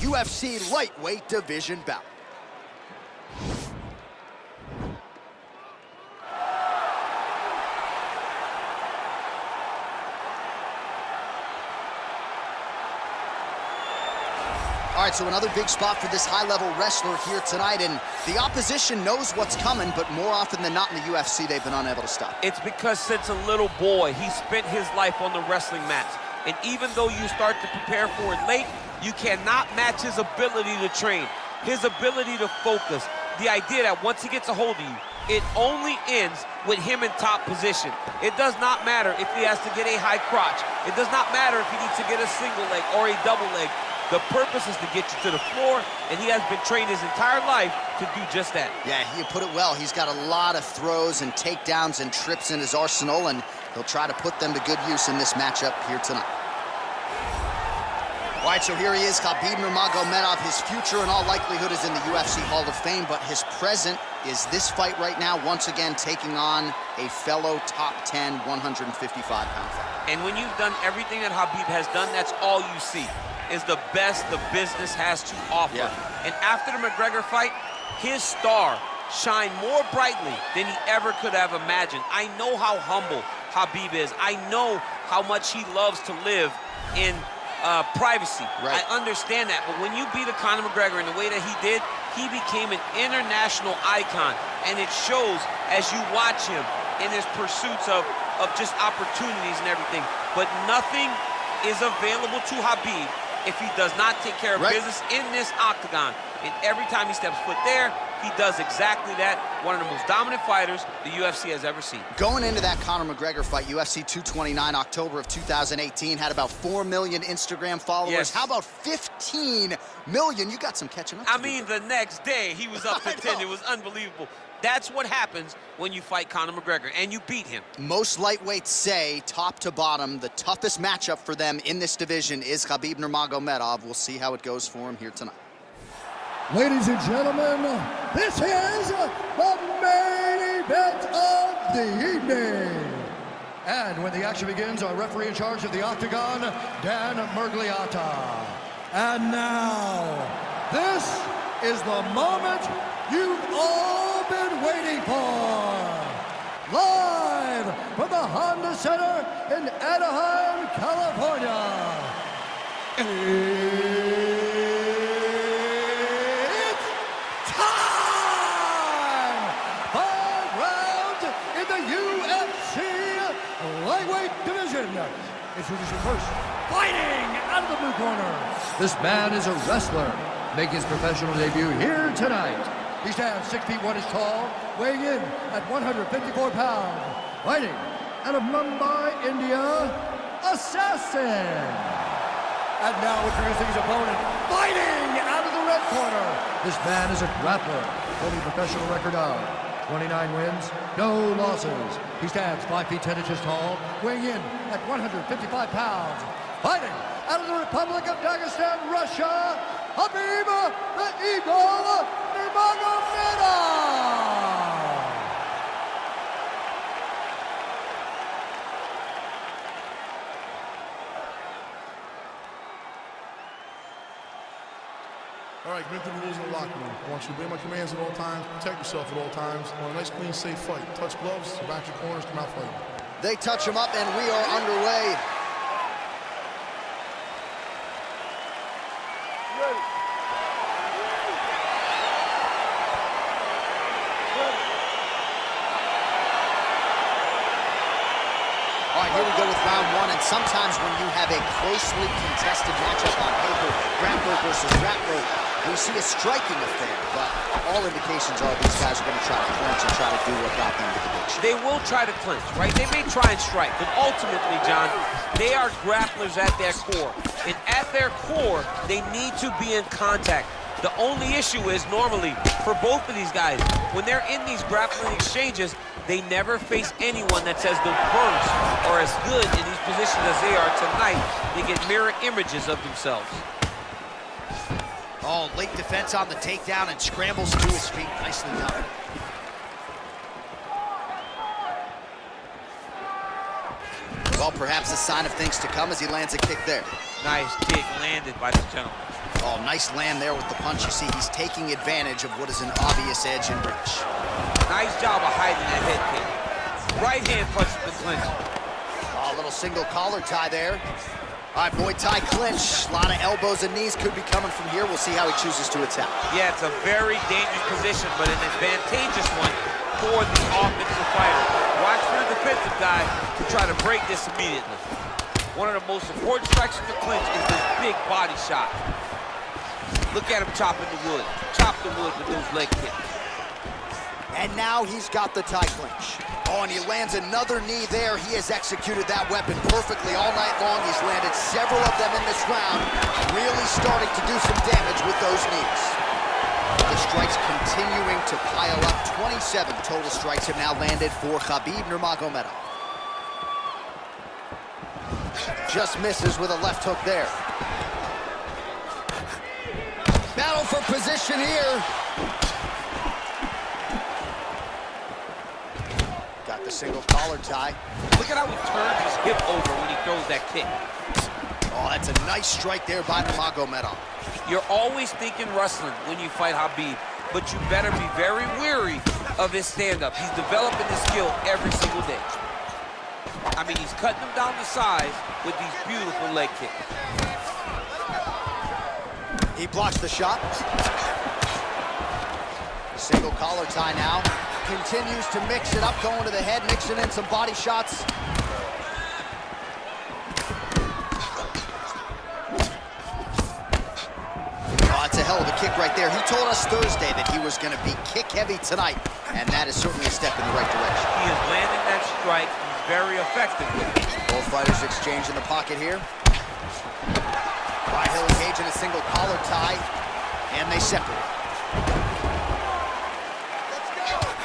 UFC lightweight division bout. All right, so another big spot for this high-level wrestler here tonight, and the opposition knows what's coming, but more often than not in the UFC, they've been unable to stop. It's because since a little boy, he spent his life on the wrestling mats. And even though you start to prepare for it late, you cannot match his ability to train, his ability to focus. The idea that once he gets a hold of you, it only ends with him in top position. It does not matter if he has to get a high crotch. It does not matter if he needs to get a single leg or a double leg. The purpose is to get you to the floor, and he has been trained his entire life to do just that. Yeah, you put it well. He's got a lot of throws and takedowns and trips in his arsenal, and he'll try to put them to good use in this matchup here tonight. All right, so here he is, Khabib Nurmagomedov. His future in all likelihood is in the UFC Hall of Fame, but his present is this fight right now, once again taking on a fellow top 10 155-pound fighter. And when you've done everything that Khabib has done, that's all you see, is the best the business has to offer. Yeah. And after the McGregor fight, his star shined more brightly than he ever could have imagined. I know how humble Khabib is. I know how much he loves to live in privacy. Right. I understand that, but when you beat a Conor McGregor in the way that he did, he became an international icon, and it shows as you watch him in his pursuits of just opportunities and everything. But nothing is available to Khabib if he does not take care of business in this octagon. And every time he steps foot there, he does exactly that. One of the most dominant fighters the UFC has ever seen. Going into that Conor McGregor fight, UFC 229, October of 2018, had about 4 million Instagram followers. Yes. How about 15 million? You got some catching up to do. I mean, the next day, he was up to 10. It was unbelievable. That's what happens when you fight Conor McGregor, and you beat him. Most lightweights say, top to bottom, the toughest matchup for them in this division is Khabib Nurmagomedov. We'll see how it goes for him here tonight. Ladies and gentlemen, this is the main event of the evening. And when the action begins, our referee in charge of the octagon, Dan Murgliata. And now, this is the moment you've all been waiting for. Live from the Honda Center in Anaheim, California. It's time! 5 rounds in the UFC lightweight division. Introducing first, fighting out of the blue corner. This man is a wrestler, making his professional debut here tonight. He stands 6 feet 1 inches tall, weighing in at 154 pounds. Fighting out of Mumbai, India, Assassin. And now introducing his opponent, fighting out of the red corner. This man is a grappler, holding a professional record of 29 wins, no losses. He stands 5 feet 10 inches tall, weighing in at 155 pounds. Fighting out of the Republic of Dagestan, Russia, Khabib the Eagle Nurmagomedov. All right, commit to the rules of the locker room. I want you to obey my commands at all times, protect yourself at all times. I want a nice, clean, safe fight. Touch gloves, back your corners, come out fighting. They touch him up, and we are underway. All right, here we go with round 1, and sometimes when you have a closely contested matchup on paper, grappler versus grappler, we see a striking affair, but all indications are these guys are going to try to clinch and try to do what got them to the clinch. They will try to clinch, right? They may try and strike, but ultimately, John, they are grapplers at their core. And at their core, they need to be in contact. The only issue is normally, for both of these guys, when they're in these grappling exchanges, they never face anyone that's as diverse or as good in these positions as they are tonight. They get mirror images of themselves. Oh, late defense on the takedown and scrambles to his feet. Nicely done. Well, perhaps a sign of things to come as he lands a kick there. Nice kick landed by this gentleman. Oh, nice land there with the punch. You see, he's taking advantage of what is an obvious edge in reach. Nice job of hiding that head kick. Right hand punch to the clinch. Oh, a little single collar tie there. All right, Muay Thai clinch. A lot of elbows and knees could be coming from here. We'll see how he chooses to attack. Yeah, it's a very dangerous position, but an advantageous one for the offensive fighter. Watch for the defensive guy to try to break this immediately. One of the most important strikes in the clinch is this big body shot. Look at him chopping the wood. Chop the wood with those leg kicks. And now he's got the Thai clinch. Oh, and he lands another knee there. He has executed that weapon perfectly all night long. He's landed several of them in this round, really starting to do some damage with those knees. The strikes continuing to pile up. 27 total strikes have now landed for Khabib Nurmagomedov. Just misses with a left hook there. Battle for position here. Got the single collar tie. Look at how he turns his hip over when he throws that kick. Oh, that's a nice strike there by Nurmagomedov. You're always thinking wrestling when you fight Khabib, but you better be very wary of his stand-up. He's developing this skill every single day. I mean, he's cutting them down to size with these beautiful leg kicks. He blocks the shot. Single collar tie now. Continues to mix it up, going to the head, mixing in some body shots. Oh, that's a hell of a kick right there. He told us Thursday that he was going to be kick heavy tonight, and that is certainly a step in the right direction. He is landing that strike. He's very effective with it. Both fighters exchange in the pocket here. Right heel engage in a single collar tie, and they separate.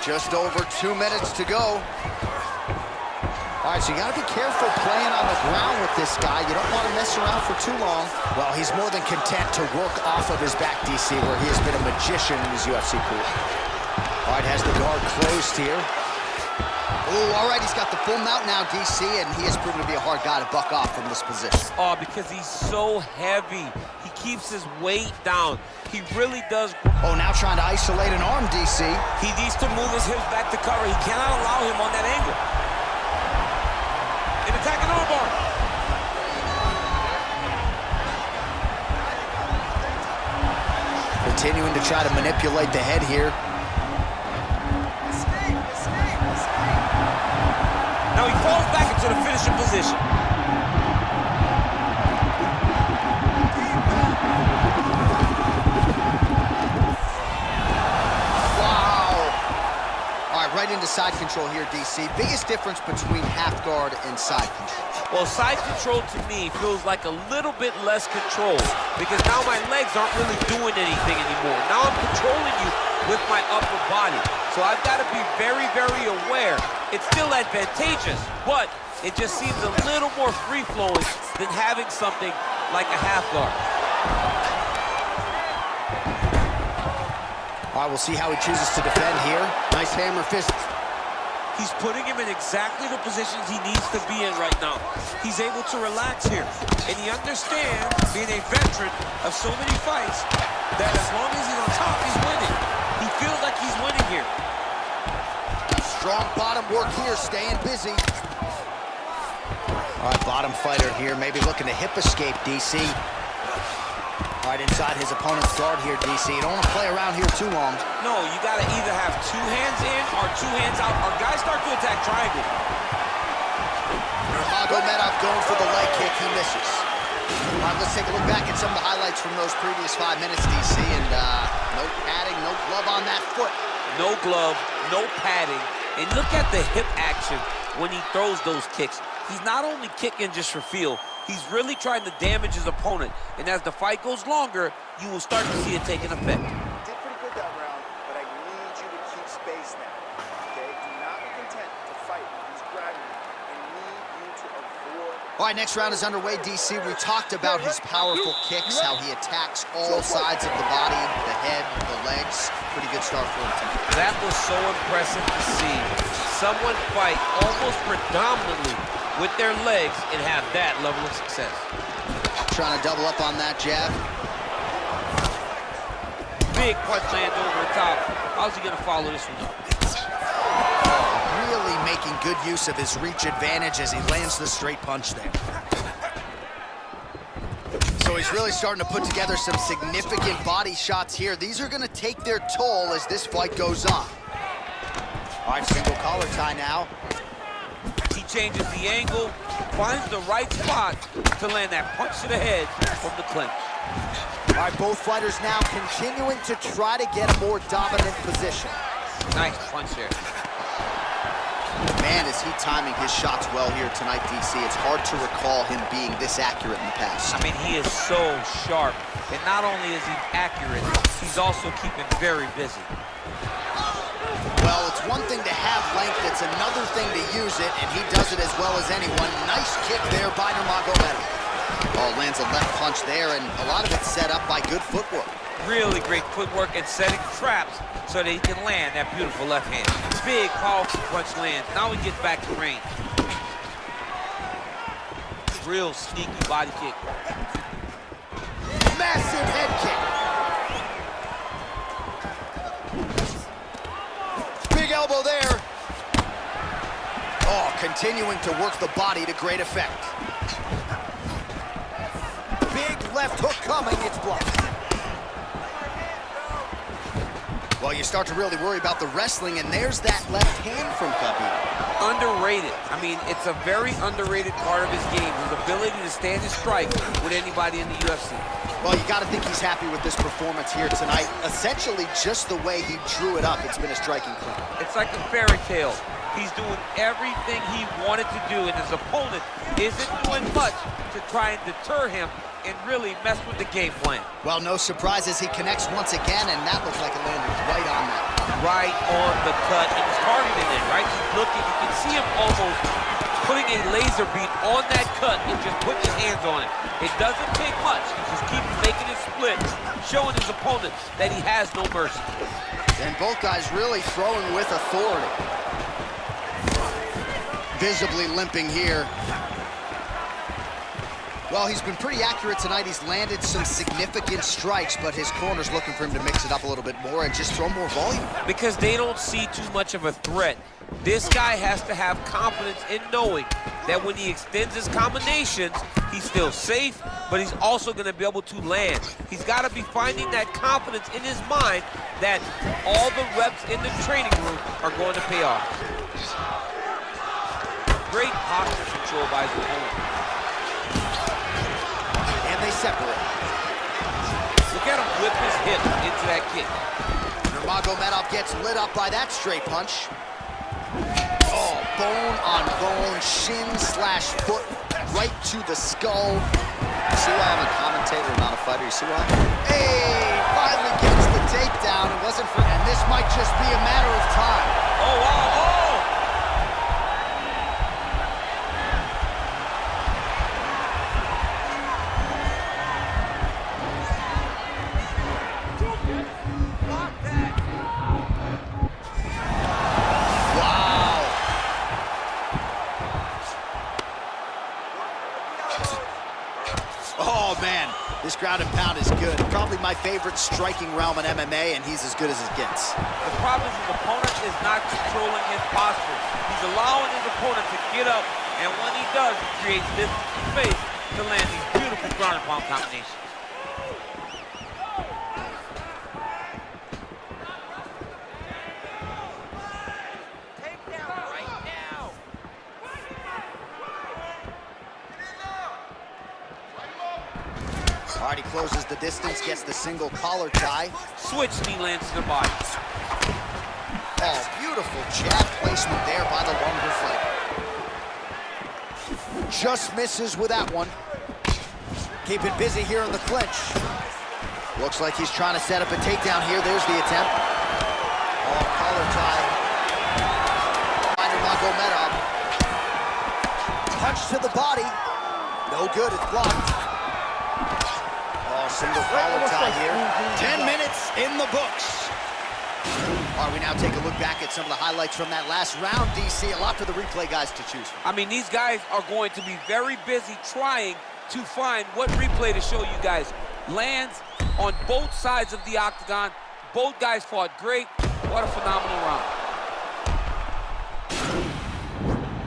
Just over 2 minutes to go. All right, so you got to be careful playing on the ground with this guy. You don't want to mess around for too long. Well, he's more than content to work off of his back, DC, where he has been a magician in his UFC career. All right, has the guard closed here. Oh, all right, he's got the full mount now, DC, and he has proven to be a hard guy to buck off from this position. Oh, because he's so heavy. He keeps his weight down. He really does. Oh, now trying to isolate an arm, DC. He needs to move his hips back to cover. He cannot allow him on that angle. An attacking armbar. Continuing to try to manipulate the head here. Now he falls back into the finishing position. Right into side control here, DC. Biggest difference between half guard and side control. Well, side control to me feels like a little bit less control because now my legs aren't really doing anything anymore. Now I'm controlling you with my upper body. So I've got to be very, very aware. It's still advantageous, but it just seems a little more free-flowing than having something like a half guard. All right, we'll see how he chooses to defend here. Nice hammer fist. He's putting him in exactly the positions he needs to be in right now. He's able to relax here. And he understands, being a veteran of so many fights, that as long as he's on top, he's winning. He feels like he's winning here. Strong bottom work here, staying busy. All right, bottom fighter here, maybe looking to hip escape, DC. Right inside his opponent's guard here, DC. You don't want to play around here too long. No, you got to either have 2 hands in or 2 hands out. Our guys start to attack triangle. Nurmagomedov going for the leg kick. He misses. All right, let's take a look back at some of the highlights from those previous 5 minutes, DC. And no padding, no glove on that foot. No glove, no padding. And look at the hip action when he throws those kicks. He's not only kicking just for feel, he's really trying to damage his opponent. And as the fight goes longer, you will start to see it taking effect. You did pretty good that round, but I need you to keep space now, okay? Do not be content to fight. He's grabbing you. I need you to avoid... All right, next round is underway, DC. We talked about his powerful kicks, how he attacks all sides of the body, the head, the legs. Pretty good start for him tonight. That was so impressive to see. Someone fight almost predominantly with their legs and have that level of success. Trying to double up on that jab. Big punch lands over the top. How's he gonna follow this one up? Really making good use of his reach advantage as he lands the straight punch there. So he's really starting to put together some significant body shots here. These are gonna take their toll as this fight goes on. All right, single collar tie now. He changes the angle, finds the right spot to land that punch to the head from the clinch. All right, both fighters now continuing to try to get a more dominant position. Nice punch there. Man, is he timing his shots well here tonight, DC. It's hard to recall him being this accurate in the past. I mean, he is so sharp. And not only is he accurate, he's also keeping very busy. Well, it's one thing to have length, it's another thing to use it, and he does it as well as anyone. Nice kick there by Nurmagomedov. Oh, lands a left punch there, and a lot of it's set up by good footwork. Really great footwork and setting traps so that he can land that beautiful left hand. Big, powerful punch lands. Now he gets back to range. Real sneaky body kick. Massive head kick. Big elbow there. Oh, continuing to work the body to great effect. Big left hook coming, it's blocked. Well, you start to really worry about the wrestling, and there's that left hand from Khabib. Underrated. I mean, it's a very underrated part of his game, his ability to stand his strike with anybody in the UFC. Well, you got to think he's happy with this performance here tonight. Essentially, just the way he drew it up, it's been a striking clip. It's like a fairy tale. He's doing everything he wanted to do, and his opponent isn't doing much to try and deter him and really mess with the game plan. Well, no surprises, he connects once again, and that looks like it landed right on that. Right on the cut, and he's targeting it, right? He's looking, you can see him almost putting a laser beam on that cut and just putting his hands on it. It doesn't take much, he just keeps making it split, showing his opponent that he has no mercy. And both guys really throwing with authority. Visibly limping here. Well, he's been pretty accurate tonight. He's landed some significant strikes, but his corner's looking for him to mix it up a little bit more and just throw more volume. Because they don't see too much of a threat. This guy has to have confidence in knowing that when he extends his combinations, he's still safe, but he's also going to be able to land. He's got to be finding that confidence in his mind that all the reps in the training room are going to pay off. Great posture control by his opponent. And they separate. Look at him whip his hip into that kick. Nurmagomedov gets lit up by that straight punch. Oh, bone on bone, shin slash foot right to the skull. You see why I'm a commentator, not a fighter? You see why? Hey, finally gets the takedown. It wasn't for, and this might just be a matter of time. Oh, wow, oh! Oh, man, this ground and pound is good. Probably my favorite striking realm in MMA, and he's as good as it gets. The problem is his opponent is not controlling his posture. He's allowing his opponent to get up, and when he does, he creates this space to land these beautiful ground and pound combinations. Takedown right now. All right, he closes the distance, gets the single collar tie. Switch knee lands to the body. Oh, beautiful jab placement there by the longer fighter. Just misses with that one. Keep it busy here in the clinch. Looks like he's trying to set up a takedown here. There's the attempt. Oh, collar tie. By Nurmagomedov. Punch to the body. No good, it's blocked. Oh, single collar tie here. 10 minutes in the books. All right, we now take a look back at some of the highlights from that last round, DC. A lot for the replay guys to choose from. I mean, these guys are going to be very busy trying to find what replay to show you guys. Lands on both sides of the octagon, Both guys fought great. What a phenomenal round.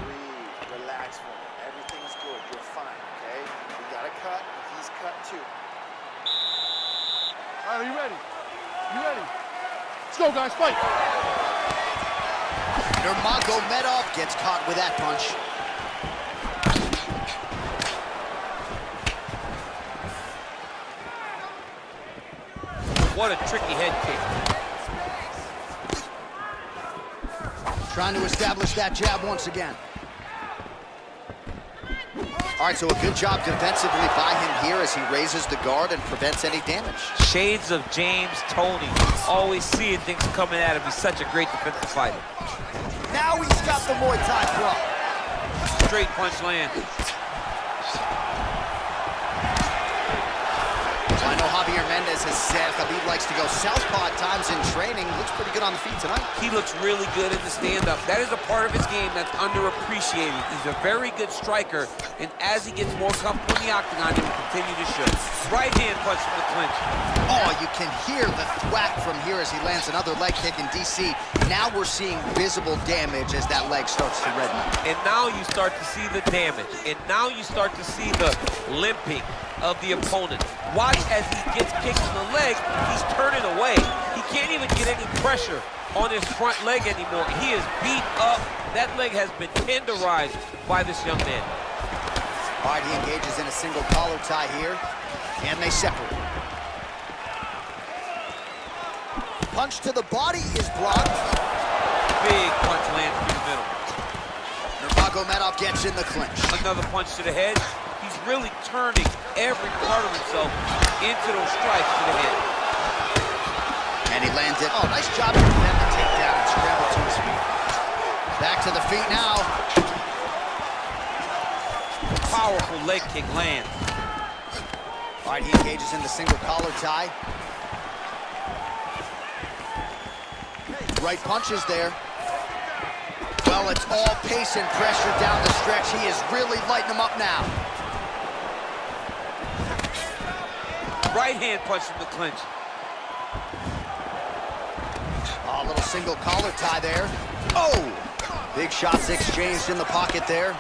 Breathe, relax for it. Everything's good. You're fine, okay? We got a cut. He's cut too. All right, are you ready? You ready? Let's go, guys, fight. Nurmagomedov gets caught with that punch. What a tricky head kick. Trying to establish that jab once again. All right, so a good job defensively by him here as he raises the guard and prevents any damage. Shades of James Toney. Always seeing things coming at him. He's such a great defensive fighter. Now he's got the Muay Thai club. Straight punch land. I know Javier Mendez has said Khabib likes to go southpaw at times in training. Looks pretty good on the feet tonight. He looks really good in the stand-up. That is a part of his game that's underappreciated. He's a very good striker, and as he gets more comfortable in the octagon, he will continue to show. Right hand punch from the clinch. Oh, you can hear the thwack from here as he lands another leg kick in DC. Now we're seeing visible damage as that leg starts to redden up. And now you start to see the damage. And now you start to see the limping of the opponent. Watch as he gets kicked in the leg, he's turning away. He can't even get any pressure on his front leg anymore. He is beat up. That leg has been tenderized by this young man. All right, he engages in a single collar tie here, and they separate. Punch to the body is blocked. Big punch lands through the middle. Nurmagomedov gets in the clinch. Another punch to the head. He's really turning every part of himself into those strikes to the head. And he lands it. Oh, nice job to prevent the takedown and scramble to his feet. Back to the feet now. Powerful leg kick lands. All right, he engages in the single collar tie. Right punches there. Well, it's all pace and pressure down the stretch. He is really lighting him up now. Right hand punch from the clinch. Oh, a little single collar tie there. Oh! Big shots exchanged in the pocket there.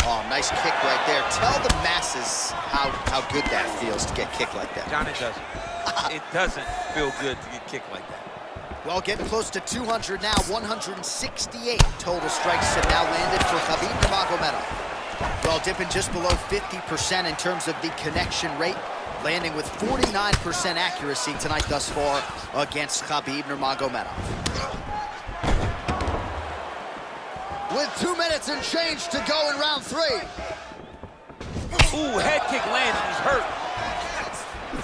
Oh, nice kick right there. Tell the masses how good that feels to get kicked like that. John, it doesn't. It doesn't feel good to get kicked like that. Well, getting close to 200 now. 168 total strikes have now landed for Khabib Nurmagomedov. Well, dipping just below 50% in terms of the connection rate, landing with 49% accuracy tonight thus far against Khabib Nurmagomedov. With 2 minutes and change to go in round 3. Ooh, head kick lands and he's hurt.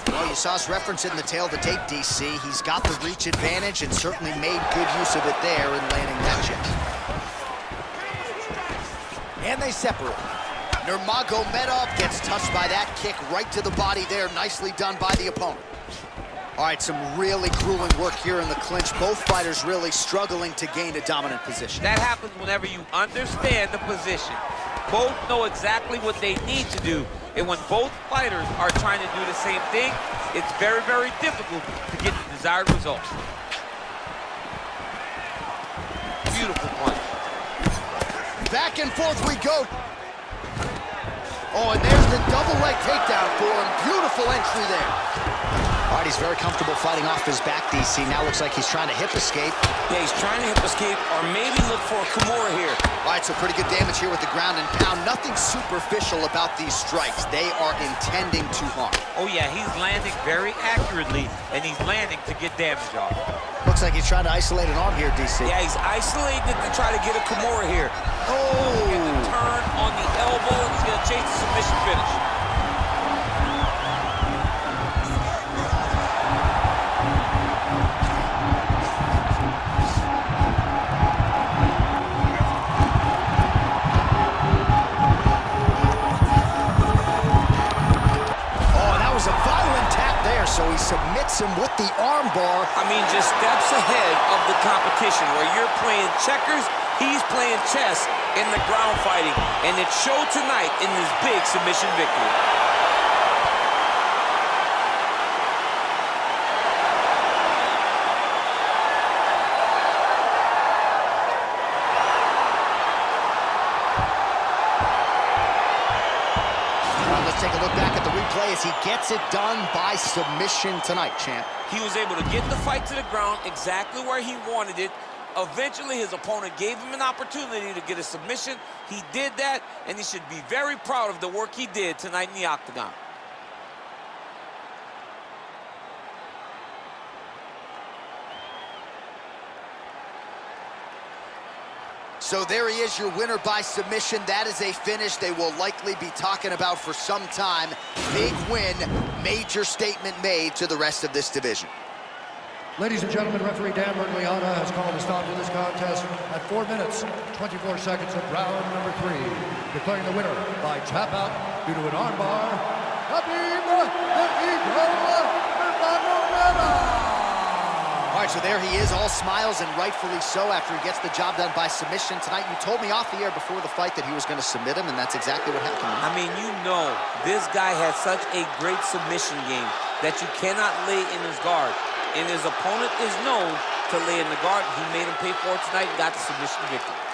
Well, you saw us reference it in the tail of the tape, DC. He's got the reach advantage and certainly made good use of it there in landing that jab. And they separate. Nurmagomedov gets touched by that kick right to the body there. Nicely done by the opponent. All right, some really grueling work here in the clinch. Both fighters really struggling to gain a dominant position. That happens whenever you understand the position. Both know exactly what they need to do. And when both fighters are trying to do the same thing, it's very, very difficult to get the desired result. Beautiful punch. Back and forth we go. Oh, and there's the double leg takedown for him. Beautiful entry there. All right, he's very comfortable fighting off his back, DC. Now looks like he's trying to hip escape. Yeah, he's trying to hip escape or maybe look for a Kimura here. All right, so pretty good damage here with the ground and pound. Nothing superficial about these strikes. They are intending to harm. Oh, yeah, he's landing very accurately, and he's landing to get damage off. Looks like he's trying to isolate an arm here, DC. Yeah, he's isolating it to try to get a Kimura here. Oh! Get the turn on the elbow, and he's going to chase the submission finish. So he submits him with the arm bar. I mean, just steps ahead of the competition. Where you're playing checkers, he's playing chess in the ground fighting. And it showed tonight in this big submission victory. gets it done by submission tonight, champ. He was able to get the fight to the ground exactly where he wanted it. Eventually, his opponent gave him an opportunity to get a submission. He did that, and he should be very proud of the work he did tonight in the octagon. So there he is, your winner by submission. That is a finish they will likely be talking about for some time. Big win, major statement made to the rest of this division. Ladies and gentlemen, referee Dan Bergliana has called a stop to this contest at 4 minutes, 24 seconds of round number 3, declaring the winner by tap out due to an armbar, Khabib Nurmagomedov. All right, so there he is, all smiles, and rightfully so after he gets the job done by submission tonight. You told me off the air before the fight that he was going to submit him, and that's exactly what happened. I mean, you know, this guy has such a great submission game that you cannot lay in his guard. And his opponent is known to lay in the guard. He made him pay for it tonight and got the submission victory.